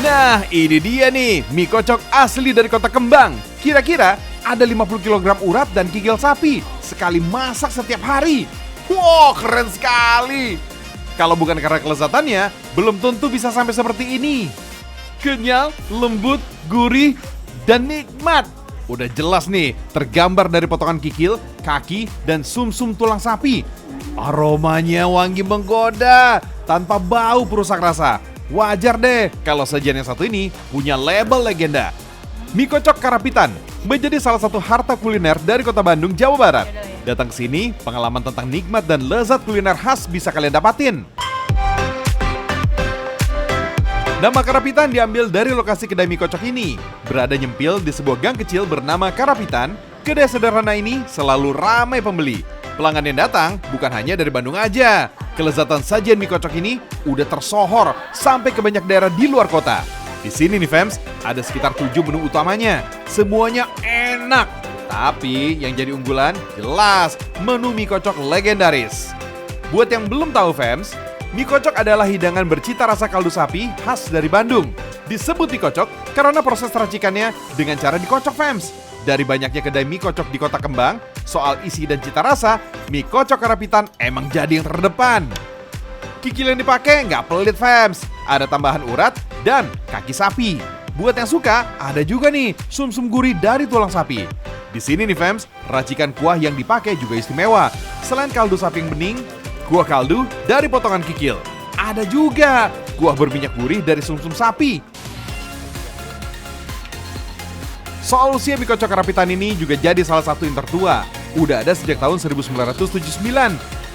Nah, ini dia nih, mie kocok asli dari Kota Kembang. Kira-kira ada 50 kg urat dan kikil sapi sekali masak setiap hari. Wow, keren sekali. Kalau bukan karena kelezatannya, belum tentu bisa sampai seperti ini. Kenyal, lembut, gurih, dan nikmat. Udah jelas nih, tergambar dari potongan kikil, kaki, dan sumsum tulang sapi. Aromanya wangi menggoda, tanpa bau perusak rasa. Wajar deh kalau sajian yang satu ini punya label legenda. Mie kocok Karapitan menjadi salah satu harta kuliner dari Kota Bandung, Jawa Barat. Datang ke sini, pengalaman tentang nikmat dan lezat kuliner khas bisa kalian dapatin. Nama Karapitan diambil dari lokasi kedai mie kocok ini. Berada nyempil di sebuah gang kecil bernama Karapitan, kedai sederhana ini selalu ramai pembeli. Pelanggan yang datang bukan hanya dari Bandung aja. Kelezatan sajian mie kocok ini udah tersohor sampai ke banyak daerah di luar kota. Di sini nih fams, ada sekitar 7 menu utamanya. Semuanya enak. Tapi yang jadi unggulan jelas menu mie kocok legendaris. Buat yang belum tahu fams, mie kocok adalah hidangan bercita rasa kaldu sapi khas dari Bandung. Disebut mie kocok karena proses racikannya dengan cara dikocok fams. Dari banyaknya kedai mie kocok di Kota Kembang, soal isi dan cita rasa, mie kocok Karapitan emang jadi yang terdepan. Kikil yang dipakai nggak pelit fams, ada tambahan urat dan kaki sapi. Buat yang suka, ada juga nih sumsum gurih dari tulang sapi. Di sini nih fams, racikan kuah yang dipakai juga istimewa. Selain kaldu sapi yang bening, kuah kaldu dari potongan kikil. Ada juga kuah berminyak gurih dari sumsum sapi. Soal usia mie kocok Karapitan ini juga jadi salah satu yang tertua. Udah ada sejak tahun 1979.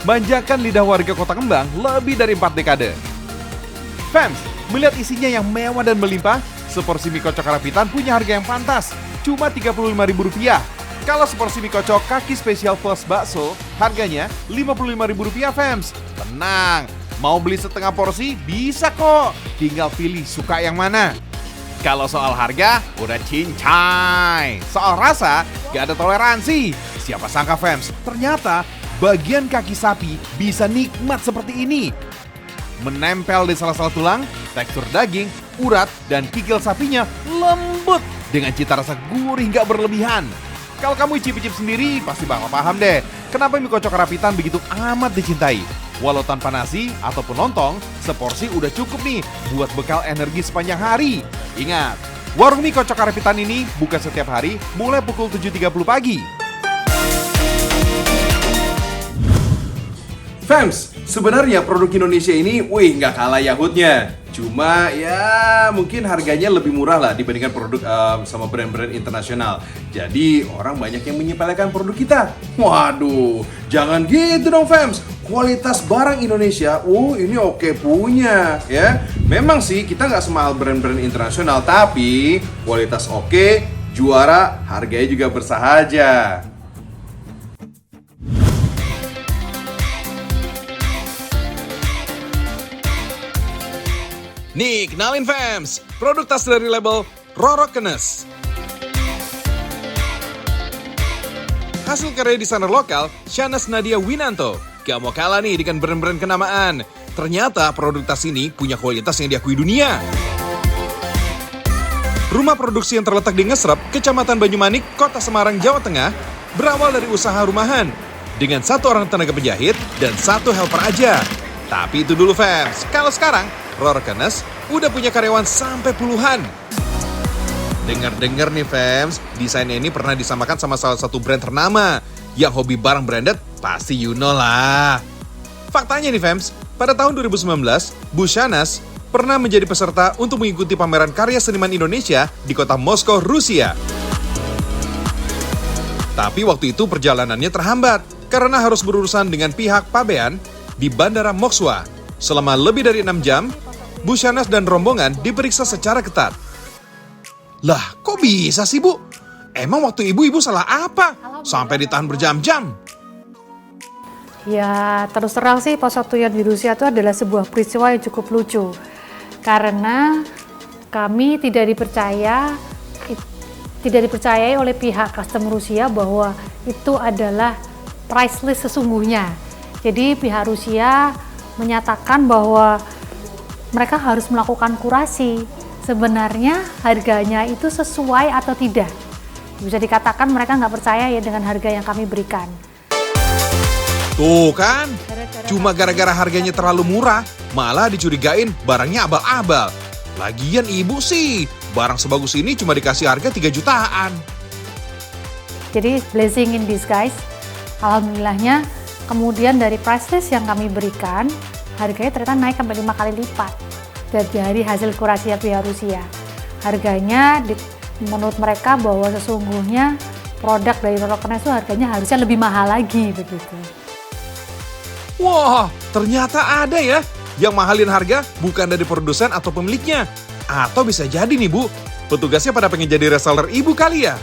Manjakan lidah warga Kota Kembang lebih dari 4 dekade. Fans, melihat isinya yang mewah dan melimpah, seporsi mie kocok Karapitan punya harga yang pantas, cuma Rp35.000. Kalau seporsi mie kocok kaki spesial plus bakso, harganya Rp55.000 fans. Tenang, mau beli setengah porsi bisa kok, tinggal pilih suka yang mana. Kalau soal harga, udah cincai. Soal rasa, gak ada toleransi. Siapa sangka fans, ternyata bagian kaki sapi bisa nikmat seperti ini. Menempel di salah-salah tulang, tekstur daging, urat, dan kikil sapinya lembut dengan cita rasa gurih gak berlebihan. Kalau kamu icip-icip sendiri, pasti bakal paham deh kenapa mie kocok Karapitan begitu amat dicintai. Walau tanpa nasi ataupun lontong, seporsi udah cukup nih buat bekal energi sepanjang hari. Ingat, warung mie kocok Karapitan ini buka setiap hari mulai pukul 7.30 pagi. Fams, sebenarnya produk Indonesia ini, nggak kalah yahutnya. Cuma ya mungkin harganya lebih murah lah dibandingkan produk sama brand-brand internasional. Jadi orang banyak yang menyepelekan produk kita. Waduh, jangan gitu dong fams. Kualitas barang Indonesia, ini oke punya ya. Memang sih kita nggak semahal brand-brand internasional, tapi kualitas oke, juara, harganya juga bersahaja. Nih, kenalin fams, produk tas dari label Rorokenes. Hasil karya desainer lokal, Shanas Nadia Winanto. Gak mau kalah nih dengan brand-brand kenamaan. Ternyata produk tas ini punya kualitas yang diakui dunia. Rumah produksi yang terletak di Ngesrep, Kecamatan Banyumanik, Kota Semarang, Jawa Tengah, berawal dari usaha rumahan dengan 1 orang tenaga penjahit dan 1 helper aja. Tapi itu dulu fans, kalau sekarang Rorokenes udah punya karyawan sampai puluhan. Dengar-dengar nih fans, desainnya ini pernah disamakan sama salah satu brand ternama. Yang hobi barang branded pasti you know lah. Faktanya nih fans, pada tahun 2019, Bu Shanas pernah menjadi peserta untuk mengikuti pameran karya seniman Indonesia di kota Moskow, Rusia. Tapi waktu itu perjalanannya terhambat karena harus berurusan dengan pihak pabean di Bandara Moskwa. Selama lebih dari 6 jam, Bu Shanas dan rombongan diperiksa secara ketat. Lah, kok bisa sih Bu? Emang waktu ibu salah apa? Sampai ditahan berjam-jam. Ya, terus terang sih pas waktu yang di Rusia itu adalah sebuah peristiwa yang cukup lucu. Karena kami tidak dipercayai oleh pihak custom Rusia bahwa itu adalah price list sesungguhnya. Jadi pihak Rusia menyatakan bahwa mereka harus melakukan kurasi sebenarnya harganya itu sesuai atau tidak. Bisa dikatakan mereka nggak percaya ya dengan harga yang kami berikan. Tuh kan, cuma gara-gara harganya terlalu murah, malah dicurigain barangnya abal-abal. Lagian ibu sih, barang sebagus ini cuma dikasih harga 3 jutaan. Jadi blessing in disguise, alhamdulillahnya kemudian dari price list yang kami berikan, harganya ternyata naik sampai 5 kali lipat dari hasil kurasi pihak Rusia. Harganya menurut mereka bahwa sesungguhnya produk dari RoroKanas itu harganya harusnya lebih mahal lagi begitu. Wah, ternyata ada ya yang mahalin harga bukan dari produsen atau pemiliknya. Atau bisa jadi nih Bu, petugasnya pada pengen jadi reseller ibu kali ya.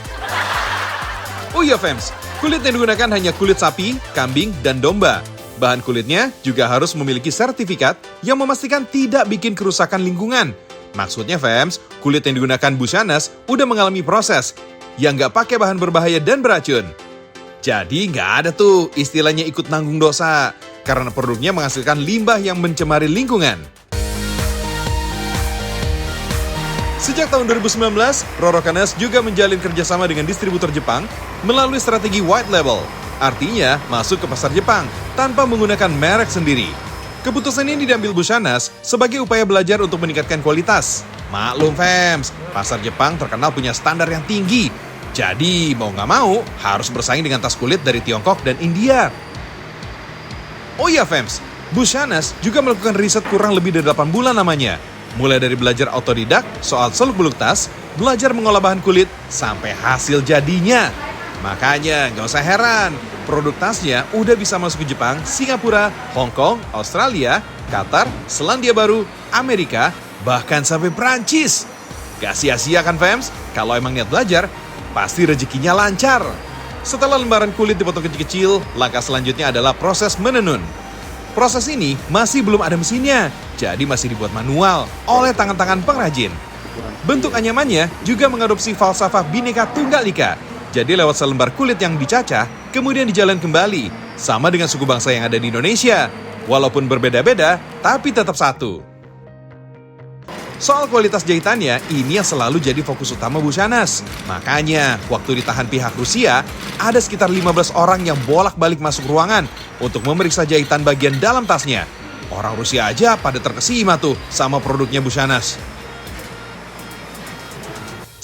Oh iya Fems, kulit yang digunakan hanya kulit sapi, kambing, dan domba. Bahan kulitnya juga harus memiliki sertifikat yang memastikan tidak bikin kerusakan lingkungan. Maksudnya Fems, kulit yang digunakan Bushanas udah mengalami proses yang nggak pakai bahan berbahaya dan beracun. Jadi nggak ada tuh istilahnya ikut nanggung dosa, karena produknya menghasilkan limbah yang mencemari lingkungan. Sejak tahun 2019, RoroKanas juga menjalin kerjasama dengan distributor Jepang melalui strategi white label. Artinya, masuk ke pasar Jepang tanpa menggunakan merek sendiri. Keputusan ini diambil Bushanas sebagai upaya belajar untuk meningkatkan kualitas. Maklum Fems, pasar Jepang terkenal punya standar yang tinggi. Jadi, mau nggak mau, harus bersaing dengan tas kulit dari Tiongkok dan India. Oh iya Fems, Bushanas juga melakukan riset kurang lebih dari 8 bulan namanya. Mulai dari belajar otodidak soal seluk-beluk tas, belajar mengolah bahan kulit, sampai hasil jadinya. Makanya nggak usah heran, produk tasnya udah bisa masuk ke Jepang, Singapura, Hong Kong, Australia, Qatar, Selandia Baru, Amerika, bahkan sampai Prancis. Gak sia-sia kan Fems? Kalau emang niat belajar, pasti rezekinya lancar. Setelah lembaran kulit dipotong kecil-kecil, langkah selanjutnya adalah proses menenun. Proses ini masih belum ada mesinnya, jadi masih dibuat manual oleh tangan-tangan pengrajin. Bentuk anyamannya juga mengadopsi falsafah Bhinneka Tunggal Ika. Jadi lewat selembar kulit yang dicacah, kemudian dijalan kembali. Sama dengan suku bangsa yang ada di Indonesia. Walaupun berbeda-beda, tapi tetap satu. Soal kualitas jahitannya, ini yang selalu jadi fokus utama Bushanas. Makanya, waktu ditahan pihak Rusia, ada sekitar 15 orang yang bolak-balik masuk ruangan untuk memeriksa jahitan bagian dalam tasnya. Orang Rusia aja pada terkesima tuh sama produknya Bushanas.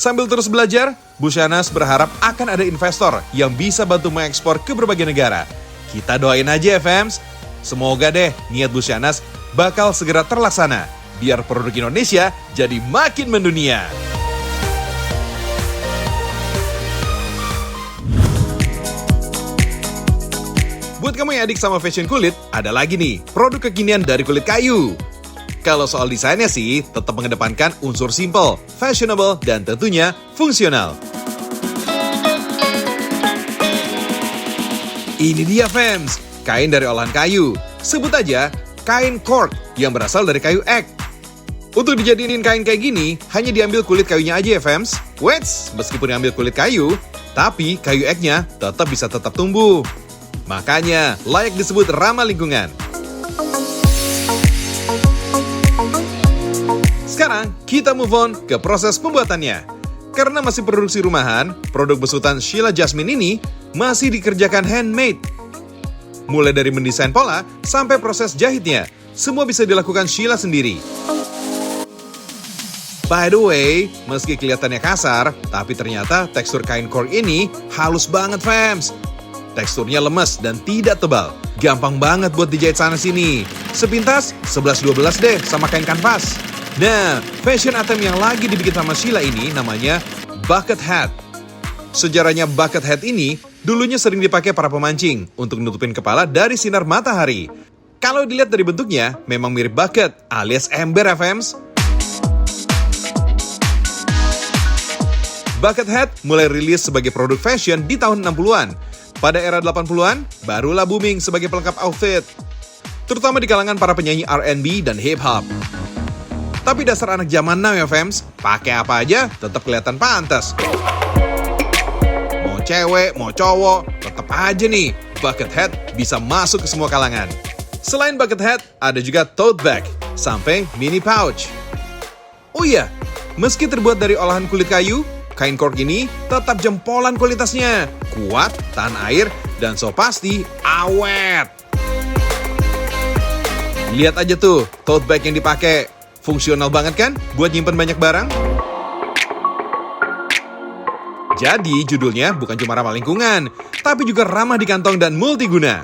Sambil terus belajar, Bushanas berharap akan ada investor yang bisa bantu mengekspor ke berbagai negara. Kita doain aja ya Fems. Semoga deh niat Bushanas bakal segera terlaksana, biar produk Indonesia jadi makin mendunia. Buat kamu yang adik sama fashion kulit, ada lagi nih, produk kekinian dari kulit kayu. Kalau soal desainnya sih, tetap mengedepankan unsur simple, fashionable, dan tentunya fungsional. Ini dia Fems, kain dari olahan kayu. Sebut aja kain cork yang berasal dari kayu ek. Untuk dijadiin kain kayak gini, hanya diambil kulit kayunya aja ya Fems. Wets, meskipun diambil kulit kayu, tapi kayu eknya tetap bisa tumbuh. Makanya layak disebut ramah lingkungan. Sekarang kita move on ke proses pembuatannya. Karena masih produksi rumahan, produk besutan Sheila Jasmine ini masih dikerjakan handmade. Mulai dari mendesain pola sampai proses jahitnya, semua bisa dilakukan Sheila sendiri. By the way, meski kelihatannya kasar, tapi ternyata tekstur kain cork ini halus banget Fems. Teksturnya lemes dan tidak tebal. Gampang banget buat dijahit sana-sini. Sepintas, 11-12 deh sama kain kanvas. Nah, fashion item yang lagi dibikin sama Sheila ini namanya bucket hat. Sejarahnya bucket hat ini dulunya sering dipakai para pemancing untuk nutupin kepala dari sinar matahari. Kalau dilihat dari bentuknya, memang mirip bucket alias ember ya Fems. Bucket hat mulai rilis sebagai produk fashion di tahun 60-an. Pada era 80-an, barulah booming sebagai pelengkap outfit. Terutama di kalangan para penyanyi R&B dan hip-hop. Tapi dasar anak zaman now ya Fems, pakai apa aja tetap kelihatan pantas. Mau cewek, mau cowok, tetap aja nih, bucket hat bisa masuk ke semua kalangan. Selain bucket hat, ada juga tote bag, sampai mini pouch. Oh iya, Meski terbuat dari olahan kulit kayu, kain cork ini tetap jempolan kualitasnya, kuat, tahan air, dan so pasti awet. Lihat aja tuh, tote bag yang dipakai. Fungsional banget kan buat nyimpen banyak barang? Jadi judulnya bukan cuma ramah lingkungan, tapi juga ramah di kantong dan multiguna.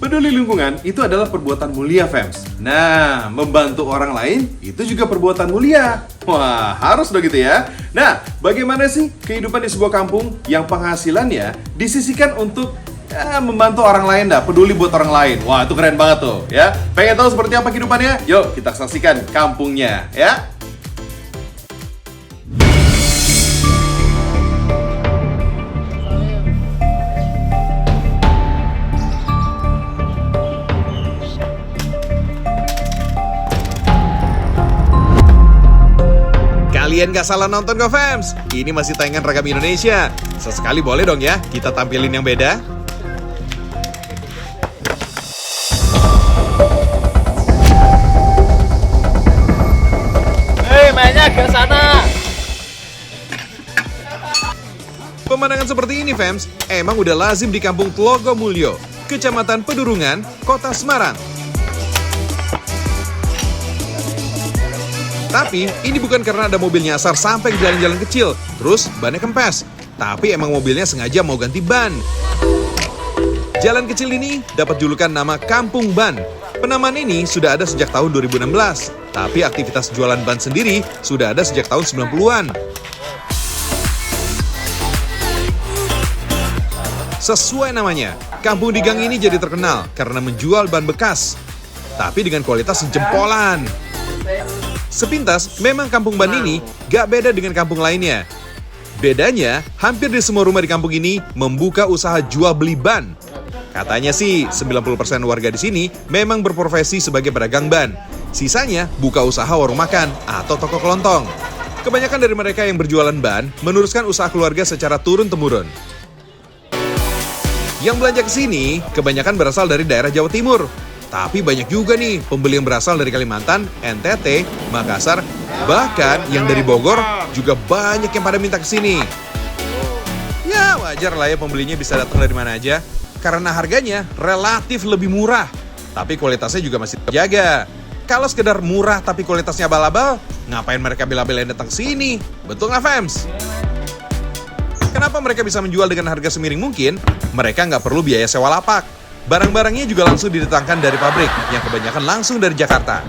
Peduli lingkungan itu adalah perbuatan mulia, fams. Nah, membantu orang lain itu juga perbuatan mulia. Wah, harus dong gitu ya. Nah, bagaimana sih kehidupan di sebuah kampung yang penghasilannya disisihkan untuk membantu orang lain dah, peduli buat orang lain. Wah, itu keren banget tuh ya. Pengen tahu seperti apa kehidupannya? Yuk, kita saksikan kampungnya ya. Kalian gak salah nonton kok, fams. Ini masih tayangan Ragam Indonesia. Sesekali boleh dong ya kita tampilin yang beda. Mainnya ke sana. Pemandangan seperti ini, fams, emang udah lazim di kampung Tlogomulyo, Kecamatan Pedurungan, Kota Semarang. Tapi ini bukan karena ada mobil nyasar sampai ke jalan-jalan kecil, terus bannya kempes. Tapi emang mobilnya sengaja mau ganti ban. Jalan kecil ini dapat julukan nama Kampung Ban. Penamaan ini sudah ada sejak tahun 2016, tapi aktivitas jualan ban sendiri sudah ada sejak tahun 90-an. Sesuai namanya, kampung di gang ini jadi terkenal karena menjual ban bekas, tapi dengan kualitas jempolan. Sepintas, memang kampung ban ini gak beda dengan kampung lainnya. Bedanya, hampir di semua rumah di kampung ini membuka usaha jual beli ban. Katanya sih, 90% warga di sini memang berprofesi sebagai pedagang ban. Sisanya buka usaha warung makan atau toko kelontong. Kebanyakan dari mereka yang berjualan ban meneruskan usaha keluarga secara turun-temurun. Yang belanja ke sini kebanyakan berasal dari daerah Jawa Timur. Tapi banyak juga nih pembeli yang berasal dari Kalimantan, NTT, Makassar, bahkan yang dari Bogor juga banyak yang pada minta ke sini. Ya wajar lah ya pembelinya bisa datang dari mana aja, karena harganya relatif lebih murah, tapi kualitasnya juga masih terjaga. Kalau sekedar murah tapi kualitasnya abal-abal, ngapain mereka bela-belain datang ke sini? Betul nggak, fams? Kenapa mereka bisa menjual dengan harga semiring mungkin? Mereka nggak perlu biaya sewa lapak. Barang-barangnya juga langsung didatangkan dari pabrik, yang kebanyakan langsung dari Jakarta.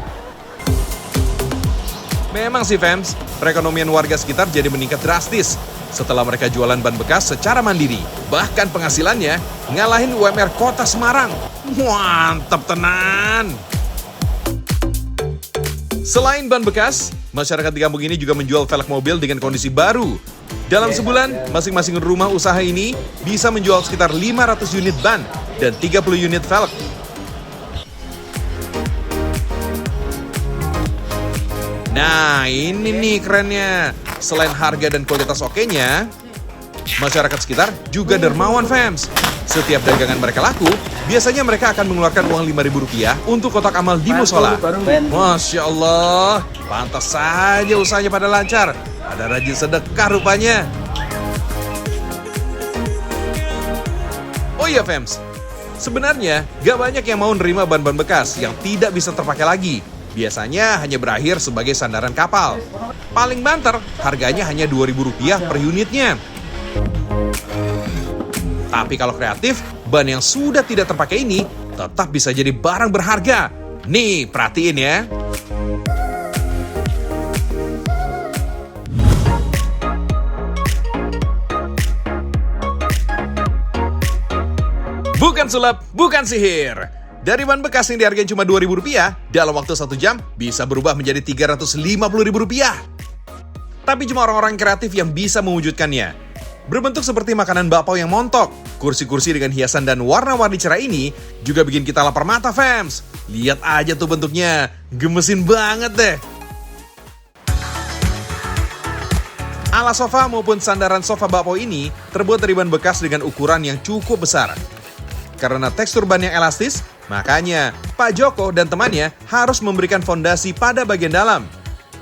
Memang sih, fams, perekonomian warga sekitar jadi meningkat drastis setelah mereka jualan ban bekas secara mandiri. Bahkan penghasilannya ngalahin UMR Kota Semarang. Mantap tenan! Selain ban bekas, masyarakat di kampung ini juga menjual velg mobil dengan kondisi baru. Dalam sebulan, masing-masing rumah usaha ini bisa menjual sekitar 500 unit ban dan 30 unit velg. Nah, ini nih kerennya. Selain harga dan kualitas oke-nya, masyarakat sekitar juga dermawan, fams. Setiap dagangan mereka laku, biasanya mereka akan mengeluarkan uang Rp5.000 untuk kotak amal di musola. Masya Allah, pantas saja usahanya pada lancar. Ada rajin sedekah rupanya. Oh iya, fams, sebenarnya gak banyak yang mau nerima ban-ban bekas yang tidak bisa terpakai lagi. Biasanya hanya berakhir sebagai sandaran kapal. Paling banter, harganya hanya Rp2.000 per unitnya. Tapi kalau kreatif, ban yang sudah tidak terpakai ini tetap bisa jadi barang berharga. Nih, perhatiin ya. Bukan sulap, bukan sihir. Dari ban bekas yang dihargai cuma Rp2.000, dalam waktu 1 jam bisa berubah menjadi Rp350.000. Tapi cuma orang-orang kreatif yang bisa mewujudkannya. Berbentuk seperti makanan bakpao yang montok, kursi-kursi dengan hiasan dan warna-warni cerah ini juga bikin kita lapar mata, fams. Lihat aja tuh bentuknya, gemesin banget deh. Alas sofa maupun sandaran sofa bakpao ini terbuat dari ban bekas dengan ukuran yang cukup besar. karena tekstur ban yang elastis, makanya Pak Joko dan temannya harus memberikan fondasi pada bagian dalam.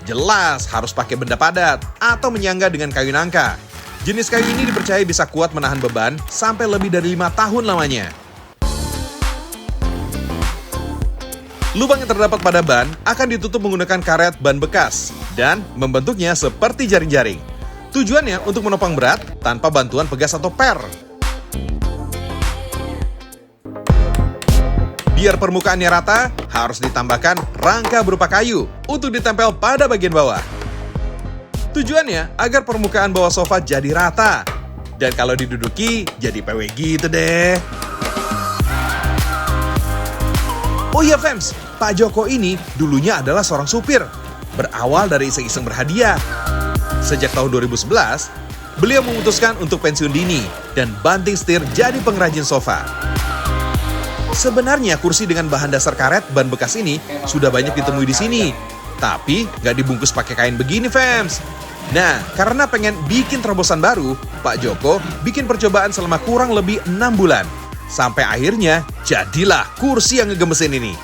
Jelas harus pakai benda padat atau menyangga dengan kayu nangka. Jenis kayu ini dipercaya bisa kuat menahan beban sampai lebih dari 5 tahun lamanya. Lubang yang terdapat pada ban akan ditutup menggunakan karet ban bekas dan membentuknya seperti jaring-jaring. Tujuannya untuk menopang berat tanpa bantuan pegas atau per. Biar permukaannya rata, harus ditambahkan rangka berupa kayu untuk ditempel pada bagian bawah. Tujuannya agar permukaan bawah sofa jadi rata. Dan kalau diduduki, jadi PW gitu deh. Oh iya Fems, Pak Joko ini dulunya adalah seorang supir. Berawal dari iseng-iseng berhadiah. Sejak tahun 2011, beliau memutuskan untuk pensiun dini dan banting setir jadi pengrajin sofa. Sebenarnya kursi dengan bahan dasar karet ban bekas ini sudah banyak ditemui di sini. Tapi nggak dibungkus pakai kain begini, Fems. Nah, karena pengen bikin terobosan baru, Pak Joko bikin percobaan selama kurang lebih 6 bulan. Sampai akhirnya jadilah kursi yang ngegemesin ini.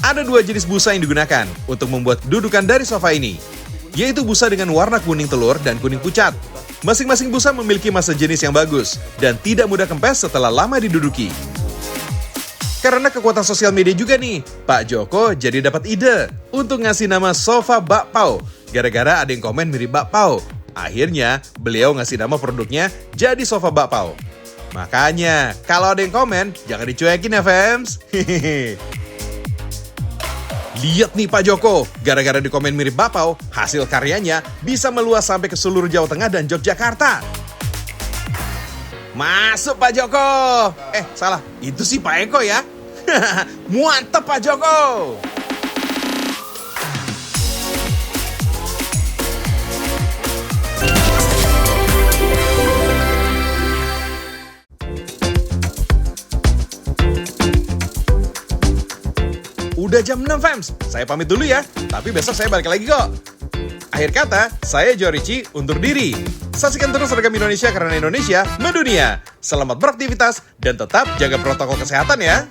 Ada 2 jenis busa yang digunakan untuk membuat dudukan dari sofa ini, yaitu busa dengan warna kuning telur dan kuning pucat. Masing-masing busa memiliki massa jenis yang bagus dan tidak mudah kempes setelah lama diduduki. Karena kekuatan sosial media juga nih, Pak Joko jadi dapat ide untuk ngasih nama sofa bakpao. Gara-gara ada yang komen mirip bakpao. Akhirnya, beliau ngasih nama produknya jadi sofa bakpao. Makanya, kalau ada yang komen, jangan dicuekin ya, Fems. Lihat nih Pak Joko, gara-gara di komen mirip bakpao, hasil karyanya bisa meluas sampai ke seluruh Jawa Tengah dan Yogyakarta. Masuk Pak Joko. Salah, itu sih Pak Eko ya. Mantap Pak Joko. Udah jam 6 Fems, saya pamit dulu ya. Tapi besok saya balik lagi kok. Akhir kata, saya Jorici undur diri. Saksikan terus Seragam Indonesia karena Indonesia mendunia. Selamat beraktivitas dan tetap jaga protokol kesehatan ya.